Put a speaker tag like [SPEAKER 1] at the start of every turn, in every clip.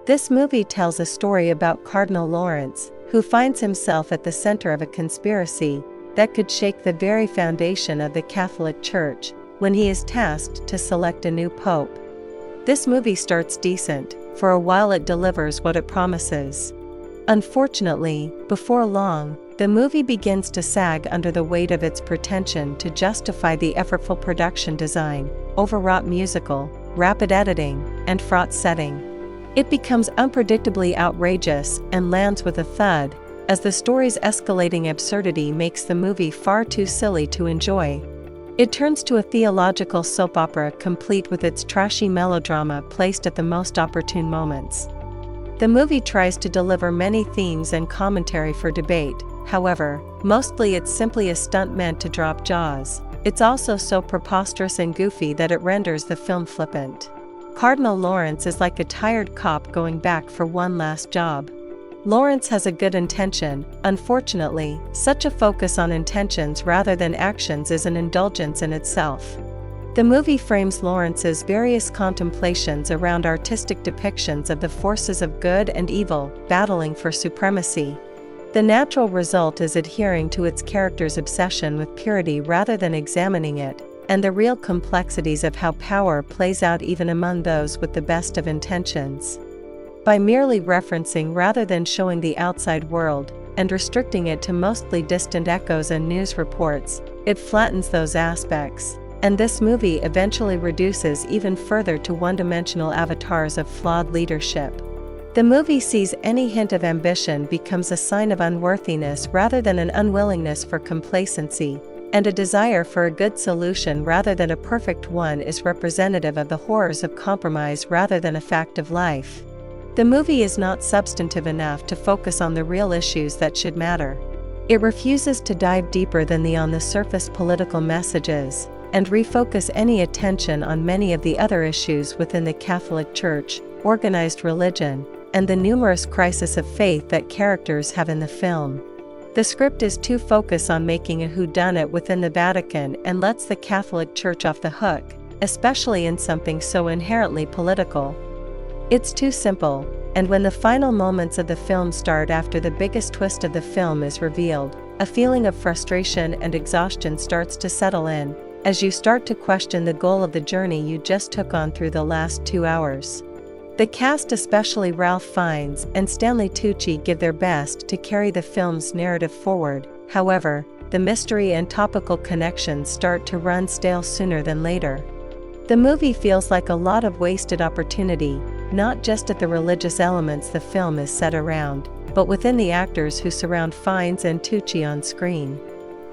[SPEAKER 1] This movie tells a story about Cardinal Lawrence, who finds himself at the center of a conspiracy that could shake the very foundation of the Catholic Church when he is tasked to select a new pope. This movie starts decent. For a while it delivers what it promises. Unfortunately, before long, the movie begins to sag under the weight of its pretension to justify the effortful production design, overwrought musical, rapid editing, and fraught setting. It becomes unpredictably outrageous and lands with a thud, as the story's escalating absurdity makes the movie far too silly to enjoy. It turns to a theological soap opera complete with its trashy melodrama placed at the most opportune moments. The movie tries to deliver many themes and commentary for debate, however, mostly it's simply a stunt meant to drop jaws. It's also so preposterous and goofy that it renders the film flippant. Cardinal Lawrence is like a tired cop going back for one last job. Lawrence has a good intention. Unfortunately, such a focus on intentions rather than actions is an indulgence in itself. The movie frames Lawrence's various contemplations around artistic depictions of the forces of good and evil battling for supremacy. The natural result is adhering to its character's obsession with purity rather than examining it, and the real complexities of how power plays out even among those with the best of intentions. By merely referencing rather than showing the outside world, and restricting it to mostly distant echoes and news reports, it flattens those aspects, and this movie eventually reduces even further to one-dimensional avatars of flawed leadership. The movie sees any hint of ambition becomes a sign of unworthiness rather than an unwillingness for complacency, and a desire for a good solution rather than a perfect one is representative of the horrors of compromise rather than a fact of life. The movie is not substantive enough to focus on the real issues that should matter. It refuses to dive deeper than the on-the-surface political messages, and refocus any attention on many of the other issues within the Catholic Church, organized religion, and the numerous crises of faith that characters have in the film. The script is too focused on making a whodunit within the Vatican and lets the Catholic Church off the hook, especially in something so inherently political. It's too simple, and when the final moments of the film start after the biggest twist of the film is revealed, a feeling of frustration and exhaustion starts to settle in, as you start to question the goal of the journey you just took on through the last 2 hours. The cast, especially Ralph Fiennes and Stanley Tucci, give their best to carry the film's narrative forward. However, the mystery and topical connections start to run stale sooner than later. The movie feels like a lot of wasted opportunity, not just at the religious elements the film is set around, but within the actors who surround Fiennes and Tucci on screen.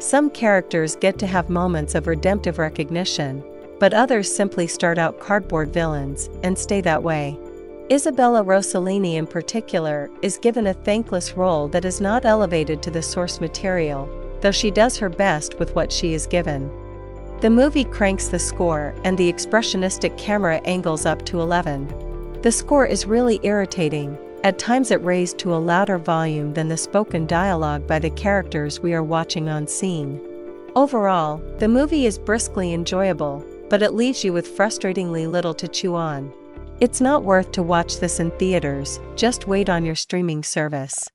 [SPEAKER 1] Some characters get to have moments of redemptive recognition, but others simply start out cardboard villains and stay that way. Isabella Rossellini in particular is given a thankless role that is not elevated to the source material, though she does her best with what she is given. The movie cranks the score and the expressionistic camera angles up to 11. The score is really irritating. At times it raised to a louder volume than the spoken dialogue by the characters we are watching on scene. Overall, the movie is briskly enjoyable, but it leaves you with frustratingly little to chew on. It's not worth to watch this in theaters, just wait on your streaming service.